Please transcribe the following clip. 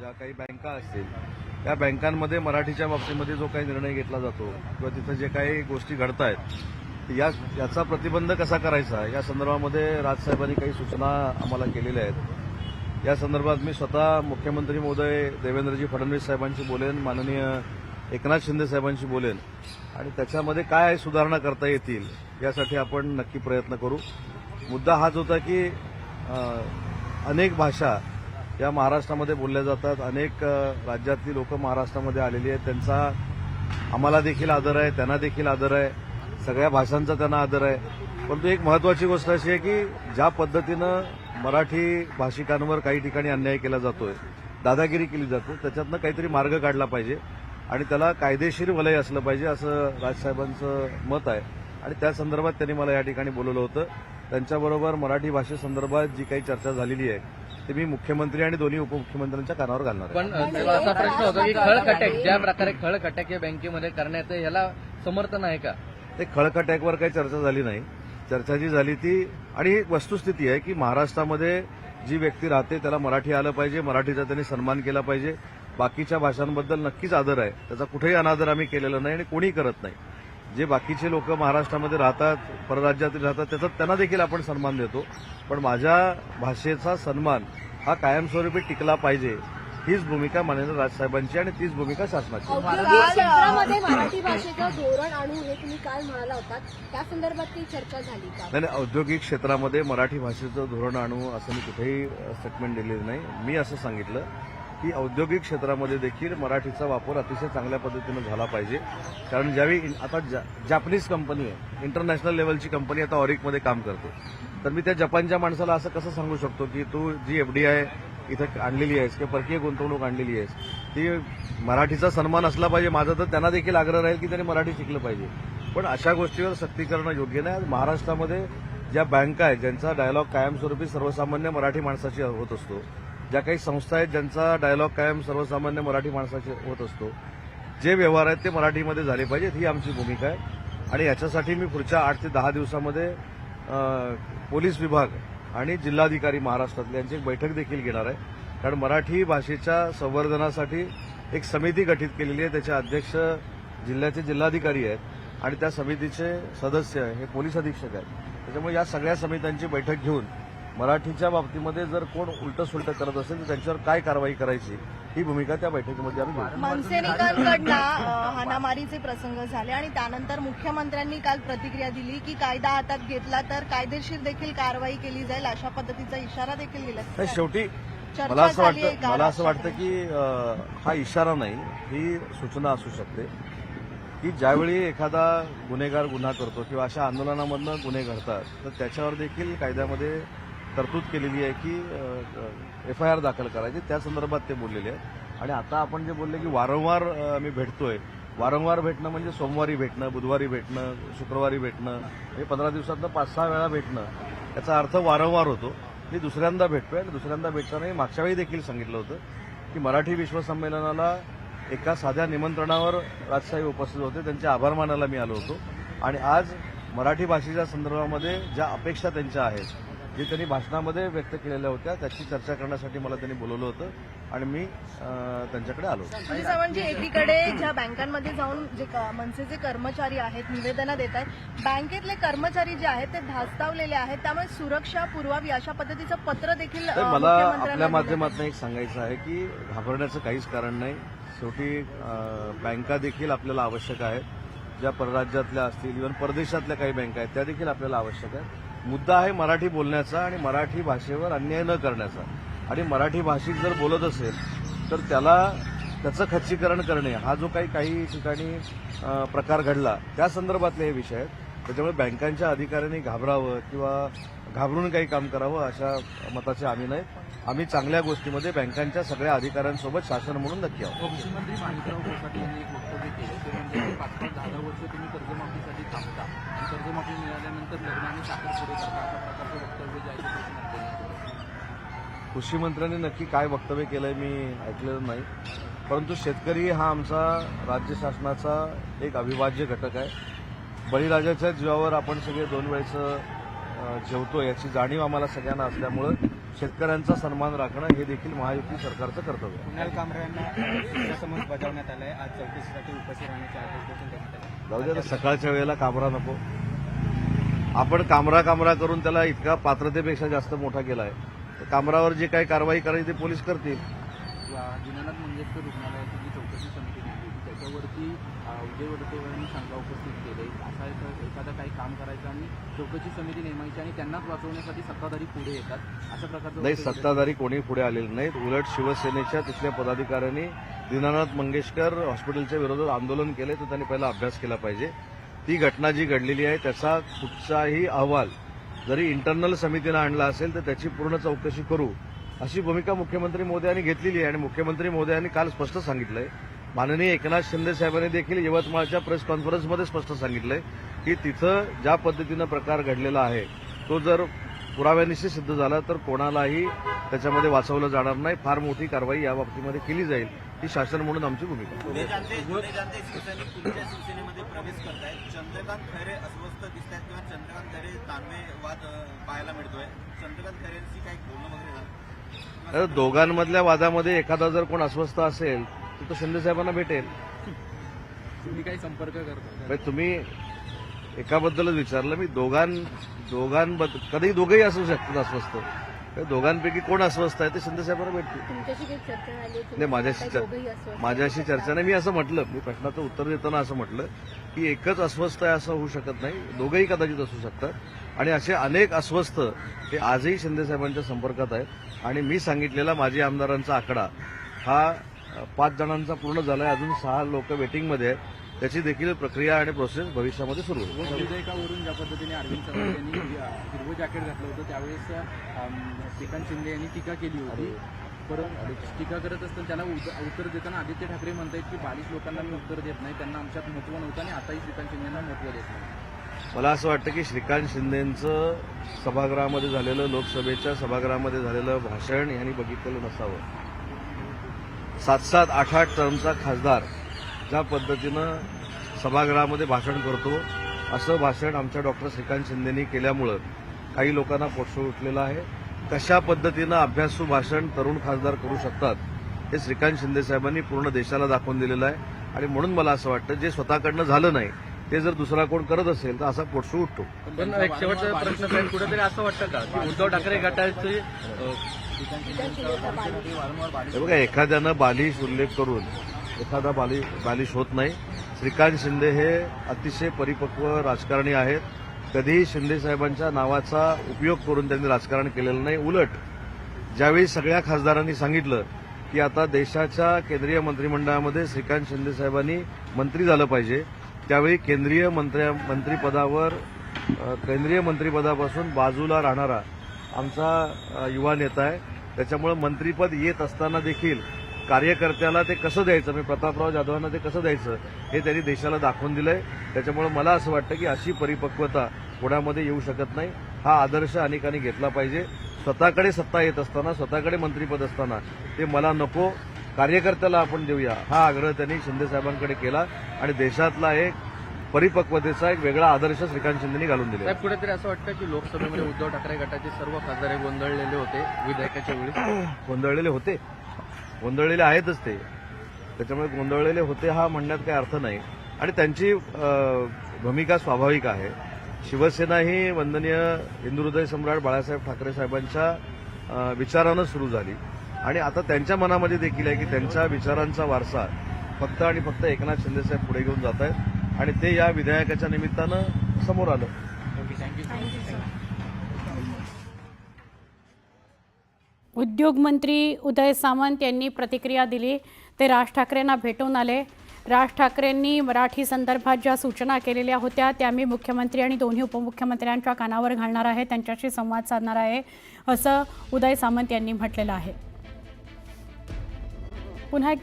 ज्या काही बँका असतील त्या बँकांमध्ये मराठीच्या बाबतीमध्ये जो काही निर्णय घेतला जातो किंवा तिथं जे काही गोष्टी घडत आहेत याचा प्रतिबंध कसा करायचा या संदर्भामध्ये राजसाहेबांनी काही सूचना आम्हाला केलेल्या आहेत। या संदर्भात मी स्वतः मुख्यमंत्री महोदय देवेंद्रजी फडणवीस साहेबांशी बोलेन, माननीय एकनाथ शिंदे साहेबांशी बोलेन आणि त्याच्यामध्ये काय सुधारणा करता येतील यासाठी आपण नक्की प्रयत्न करू। मुद्दा हाच होता की अनेक भाषा या महाराष्ट्रामध्ये बोलल्या जातात, अनेक राज्यातली लोक महाराष्ट्रामध्ये आलेली आहेत, त्यांचा आम्हाला देखील आदर आहे, त्यांना देखील आदर आहे, सगळ्या भाषांचा त्यांना आदर आहे। परंतु एक महत्वाची गोष्ट अशी आहे की ज्या पद्धतीनं मराठी भाषिकांवर काही ठिकाणी अन्याय केला जातोय, दादागिरी केली जाते, त्याच्यातनं काहीतरी मार्ग काढला पाहिजे आणि त्याला कायदेशीर वलय असलं पाहिजे असं राजसाहेबांचं मत आहे आणि त्या संदर्भात त्यांनी मला या ठिकाणी बोलवलं होतं। त्यांच्याबरोबर मराठी भाषेसंदर्भात जी काही चर्चा झालेली आहे ते मी मुख्यमंत्री आणि दोन्ही उपमुख्यमंत्र्यांच्या कानावर घालणार आहे। पण तेव्हा असा प्रश्न होता की खळखटॅक ज्या प्रकारे खळखटॅक या बँकेमध्ये करण्याचं याला समर्थन आहे का? ते खळखटॅकवर काही चर्चा झाली नाही। चर्चा जी झाली ती आणि ही वस्तुस्थिती आहे की महाराष्ट्रामध्ये जी व्यक्ती राहते त्याला मराठी आलं पाहिजे, मराठीचा त्यांनी सन्मान केला पाहिजे। बाकीच्या भाषांबद्दल नक्कीच आदर आहे, त्याचा कुठेही अनादर आम्ही केलेला नाही आणि कोणी करत नाही। जे बाकीचे लोक महाराष्ट्रामध्ये राहतात, परराज्यातील राहतात, त्याचा त्यांना देखील आपण सन्मान देतो, पण माझ्या भाषेचा सन्मान हा कायमस्वरूपी टिकला पाहिजे हीच भूमिका माननीय राजसाहेबांची आणि तीच भूमिका शासनाची। क्षेत्रामध्ये मराठी भाषेचं धोरण आणू हे तुम्ही काल म्हणाला होतात, त्या संदर्भात ती चर्चा झाली का? नाही, औद्योगिक क्षेत्रामध्ये मराठी भाषेचं धोरण आणू असं मी कुठेही स्टेटमेंट दिलेलं नाही। मी असं सांगितलं की औद्योगिक क्षेत्रामध्ये देखील मराठीचा वापर अतिशय चांगल्या पद्धतीनं झाला पाहिजे, कारण ज्यावेळी आता जपानीज कंपनी आहे, इंटरनॅशनल लेवलची कंपनी आता ऑरिकमध्ये काम करते, तर मी त्या जपानच्या माणसाला असं कसं सांगू शकतो की तू जी एफडीआय इथं आणलेली आहेस किंवा परकीय गुंतवणूक आणलेली आहेस ती मराठीचा सन्मान असला पाहिजे माझा, तर त्यांना देखील आग्रह राहील की त्यांनी मराठी शिकलं पाहिजे। पण अशा गोष्टीवर सक्ती करणं योग्य नाही। महाराष्ट्रामध्ये ज्या बँका आहेत ज्यांचा डायलॉग कायमस्वरूपी सर्वसामान्य मराठी माणसाशी होत असतो, ज्या काही संस्था आहेत ज्यांचा डायलॉग कायम सर्वसामान्य मराठी माणसाचे होत असतो, जे व्यवहार आहेत ते मराठीमध्ये झाले पाहिजेत ही आमची भूमिका आहे आणि याच्यासाठी मी पुढच्या 8 ते 10 दिवसामध्ये पोलीस विभाग आणि जिल्हाधिकारी महाराष्ट्रातले यांची एक बैठक देखील घेणार आहे, कारण मराठी भाषेच्या संवर्धनासाठी एक समिती गठीत केलेली आहे, त्याचे अध्यक्ष जिल्ह्याचे जिल्हाधिकारी आहेत आणि त्या समितीचे सदस्य हे पोलीस अधीक्षक आहेत। त्याच्यामुळे या सगळ्या समित्यांची बैठक घेऊन मराठीच्या बाबतीमध्ये जर कोण उलटं सुलटं करत असेल तर त्यांच्यावर काय कारवाई करायची ही भूमिका त्या बैठकीमध्ये आम्ही घेऊ। मनसेनिकांकडनं हाणामारीचे प्रसंग झाले आणि त्यानंतर मुख्यमंत्र्यांनी काल प्रतिक्रिया दिली की कायदा हातात घेतला तर कायदेशीर देखील कारवाई केली जाईल अशा पद्धतीचा इशारा देखील दिला। शेवटी मला असं वाटतं की हा इशारा नाही, ही सूचना असू शकते की ज्यावेळी एखादा गुन्हेगार गुन्हा करतो किंवा अशा आंदोलनामधनं गुन्हे घडतात तर त्याच्यावर देखील कायद्यामध्ये तरतूद केलेली आहे की FIR दाखल करायची, त्या संदर्भात ते बोललेले आहेत। आणि आता आपण जे बोलले की वारंवार मी भेटतोय, वारंवार भेटणं म्हणजे सोमवारी भेटणं, बुधवारी भेटणं, शुक्रवारी भेटणं, हे 15 दिवसातनं 5-6 वेळा भेटणं, याचा अर्थ वारंवार होतो। मी दुसऱ्यांदा भेटतोय आणि दुसऱ्यांदा भेटताना मागच्या वेळी देखील सांगितलं होतं की मराठी विश्वसंमेलनाला एका साध्या निमंत्रणावर राजसाहेब उपस्थित होते, त्यांचे आभार मानायला मी आलो होतो आणि आज मराठी भाषेच्या संदर्भामध्ये ज्या अपेक्षा त्यांच्या आहेत, जे त्यांनी भाषणामध्ये व्यक्त केलेल्या होत्या, त्याची चर्चा करण्यासाठी मला त्यांनी बोलवलं होतं आणि मी त्यांच्याकडे आलो। म्हणजे एकीकडे ज्या बँकांमध्ये जाऊन जे मनसेचे कर्मचारी आहेत निवेदनं देत आहेत, बँकेतले कर्मचारी जे आहेत ते धास्तावलेले आहेत, त्यामुळे सुरक्षा पुरवावी अशा पद्धतीचं पत्र देखील मला आपल्या माध्यमातून एक सांगायचं आहे की घाबरण्याचं काहीच कारण नाही। शेवटी बँका देखील आपल्याला आवश्यक आहेत, ज्या परराज्यातल्या असतील, इव्हन परदेशातल्या काही बँका आहेत त्या देखील आपल्याला आवश्यक आहेत। मुद्दा आहे मराठी बोलण्याचा आणि मराठी भाषेवर अन्याय न करण्याचा, आणि मराठी भाषिक जर बोलत असेल तर त्याचं खच्चीकरण करणे हा जो काही ठिकाणी प्रकार घडला त्या संदर्भातले हे विषय आहेत। त्याच्यामुळे बँकांच्या अधिकाऱ्यांनी घाबरावं किंवा घाबरून काही काम करावं अशा मताचे आम्ही नाही। आम्ही चांगल्या गोष्टीमध्ये बँकांच्या सगळ्या अधिकाऱ्यांसोबत शासन म्हणून नक्की आहोत। मुख्यमंत्री माणिकराव कोकाटे यांनी एक वक्तव्य केलं ते म्हणजे 5-10 वर्ष तुम्ही कर्जमाफीसाठी थांबता आणि कर्जमाफी मिळाल्यानंतर लग्न आणि साखरपुडे करता अशा प्रकारचं वक्तव्य जे आहे ते कृषी मंत्र्यांनी नक्की काय वक्तव्य केलंय मी ऐकलेलं नाही, परंतु शेतकरी हा आमचा राज्य शासनाचा एक अविभाज्य घटक आहे। बळीराजाच्या जीवावर आपण सगळे 2 वेळेचं जेवतो याची जाणीव आम्हाला सगळ्यांना असल्यामुळं शेतकऱ्यांचा सन्मान राखणं हे देखील महायुती सरकारचं कर्तव्य आहे. कुणाल कामरांना समज बजावण्यात आलाय. आज चौकशीसाठी उपस्थित राहण्याचे आदेश देखील देण्यात आले. जाऊ दे आता, सकाळच्या वेळेला कामरा नको. आपण कामरा करून त्याला इतका पात्रतेपेक्षा जास्त मोठा केला आहे. कामरावर जी काही कारवाई करायची ते पोलीस करतील. दीनानाथ मंगेशकर रुग्णालयाची जी चौकशी समिती नेमली होती त्याच्यावरती उदय वडट्टीवारांनी शंका उपस्थित केली. असा एखादं काही काम करायचं आणि चौकशी समिती नेमायची आणि त्यांनाच वाचवण्यासाठी सत्ताधारी पुढे येतात अशा प्रकारचं नाही, वक्तव्य सत्ताधारी कोणी पुढे आलेले नाहीत. उलट शिवसेनेच्या तिथल्या पदाधिकाऱ्यांनी दीनानाथ मंगेशकर हॉस्पिटलच्या विरोधात आंदोलन केले तर त्यांनी पहिला अभ्यास केला पाहिजे. ती घटना जी घडलेली आहे त्याचा कुठचाही अहवाल जरी इंटरनल समितीनं आणला असेल तर त्याची पूर्ण चौकशी करू अशी भूमिका मुख्यमंत्री मोदयांनी घेतलेली आहे. आणि मुख्यमंत्री मोदयांनी काल स्पष्ट सांगितलंय, माननीय एकनाथ शिंदे साहेबांनी देखील यवतमाळच्या प्रेस कॉन्फरन्समध्ये स्पष्ट सांगितलंय की तिथं ज्या पद्धतीनं प्रकार घडलेला आहे तो जर पुराव्यानिशी सिद्ध झाला तर कोणालाही त्याच्यामध्ये वाचवलं जाणार नाही. फार मोठी कारवाई या बाबतीमध्ये केली जाईल ही शासन म्हणून आमची भूमिका आहे. पुणे जानते शिवसैनिक तुमच्या शिवसेनेमध्ये प्रवेश करतायत. चंद्रकांत खैरे अस्वस्थ दिसत आहेत किंवा चंद्रकांत खैरे तांबे वाद पाहायला मिळतोय. चंद्रकांत खैरेंशी काही बोलणं वगैरे झालं? आता दोघांमधल्या वादामध्ये एखादा जर कोण अस्वस्थ असेल तर तो शिंदे साहेबांना भेटेल. तुम्ही काही संपर्क करता म्हणजे तुम्ही एकाबद्दलच विचारलं. मी दोघांबद्दल कधी दोघंही असू शकतात अस्वस्थ. तर दोघांपैकी कोण अस्वस्थ आहे ते शिंदे साहेबांना भेटतील. तुमच्याशी काही चर्चा झाली? नाही, माझ्याशी चर्चा नाही. मी असं म्हटलं, मी प्रश्नाचं उत्तर देताना असं म्हटलं की एकच अस्वस्थ आहे असं होऊ शकत नाही, दोघंही कदाचित असू शकतात. आणि असे अनेक अस्वस्थ हे आजही शिंदे साहेबांच्या संपर्कात आहेत. आणि मी सांगितलेला माजी आमदारांचा आकडा हा 5 जणांचा पूर्ण झाला आहे. अजून 6 लोक वेटिंगमध्ये आहेत. त्याची देखील प्रक्रिया आणि प्रोसेस भविष्यामध्ये सुरू होईल. विधेयकावरून ज्या पद्धतीने अरविंद सावंत यांनी हिरवं जॅकेट घातलं होतं त्यावेळेस श्रीकांत शिंदे यांनी टीका केली होती. परत टीका करत असताना त्यांना उत्तर देताना आदित्य ठाकरे म्हणतायत की 42 लोकांना मी उत्तर देत नाही, त्यांना आमच्यात महत्व नव्हतं आणि आताही श्रीकांत शिंदेना महत्व देत नाही. मला असं वाटतं की श्रीकांत शिंदेंचं सभागृहामध्ये झालेलं, लोकसभेच्या सभागृहामध्ये झालेलं भाषण यांनी बघितलेलं नसावं. 7-7, 8-8 टर्मचा खासदार ज्या पद्धतीनं सभागृहामध्ये भाषण करतो असं भाषण आमच्या डॉक्टर श्रीकांत शिंदेंनी केल्यामुळं काही लोकांना पोटसू उठलेलं आहे. कशा पद्धतीनं अभ्यासू भाषण तरुण खासदार करू शकतात हे श्रीकांत शिंदे साहेबांनी पूर्ण देशाला दाखवून दिलेलं आहे. आणि म्हणून मला असं वाटतं जे स्वतःकडनं झालं नाही ते जर दुसरा कोण करत असेल तर असा पोटसू उठतो. पण एक शेवटचा प्रश्न साहेब, कुठेतरी असं वाटतं का की उद्धव ठाकरे गटाची हे बघा, एखाद्यानं बालिश उल्लेख करून एखादा बालिश होत नाही. श्रीकांत शिंदे हे अतिशय परिपक्व राजकारणी आहेत. कधीही शिंदे साहेबांच्या नावाचा उपयोग करून त्यांनी राजकारण केलेलं नाही. उलट ज्यावेळी सगळ्या खासदारांनी सांगितलं की आता देशाच्या केंद्रीय मंत्रिमंडळामध्ये श्रीकांत शिंदे साहेबांनी मंत्री झालं पाहिजे, त्यावेळी केंद्रीय मंत्रिपदापासून बाजूला राहणारा आमचा युवा नेता आहे. त्याच्यामुळे मंत्रिपद येत असताना देखील कार्यकर्त्याला ते कसं द्यायचं, म्हणजे प्रतापराव जाधवांना ते कसं द्यायचं हे त्यांनी देशाला दाखवून दिलंय. त्याच्यामुळे मला असं वाटतं की अशी परिपक्वता पुण्यामध्ये येऊ शकत नाही. हा आदर्श अनेकांनी घेतला पाहिजे. स्वतःकडे सत्ता येत असताना, स्वतःकडे मंत्रिपद असताना ते मला नको, कार्यकर्त्याला आपण देऊया, हा आग्रह त्यांनी शिंदे साहेबांकडे केला. आणि देशातला एक परिपक्वतेचा एक वेगळा आदर्श श्रीकांत शिंदेनी घालून दिला. साहेब, कुठेतरी असं वाटतं की लोकसभेमध्ये उद्धव ठाकरे गटाचे सर्व खासदार हे गोंधळलेले होते विधेयकाच्या वेळी. गोंधळलेले आहेतच ते. त्याच्यामुळे गोंधळलेले होते हा म्हणण्यात काही अर्थ नाही. आणि त्यांची भूमिका स्वाभाविक आहे. शिवसेना ही वंदनीय हिंदुहृदय सम्राट बाळासाहेब ठाकरे साहेबांच्या विचारानं सुरू झाली. आणि आता त्यांच्या मनामध्ये देखील आहे की त्यांच्या विचारांचा वारसा फक्त आणि फक्त एकनाथ शिंदे साहेब पुढे घेऊन जात आहेत. आणि ते या विधेयकाच्या निमित्तानं समोर आलं. उद्योगमंत्री उदय सामंत यांनी प्रतिक्रिया दिली. ते राज ठाकरेंना भेटून आले. राज ठाकरेंनी मराठी संदर्भात ज्या सूचना केलेल्या होत्या त्या मी मुख्यमंत्री आणि दोन्ही उपमुख्यमंत्र्यांच्या कानावर घालणार आहे, त्यांच्याशी संवाद साधणार आहे, असं उदय सामंत यांनी म्हटलेलं आहे. पुन्हा एकदा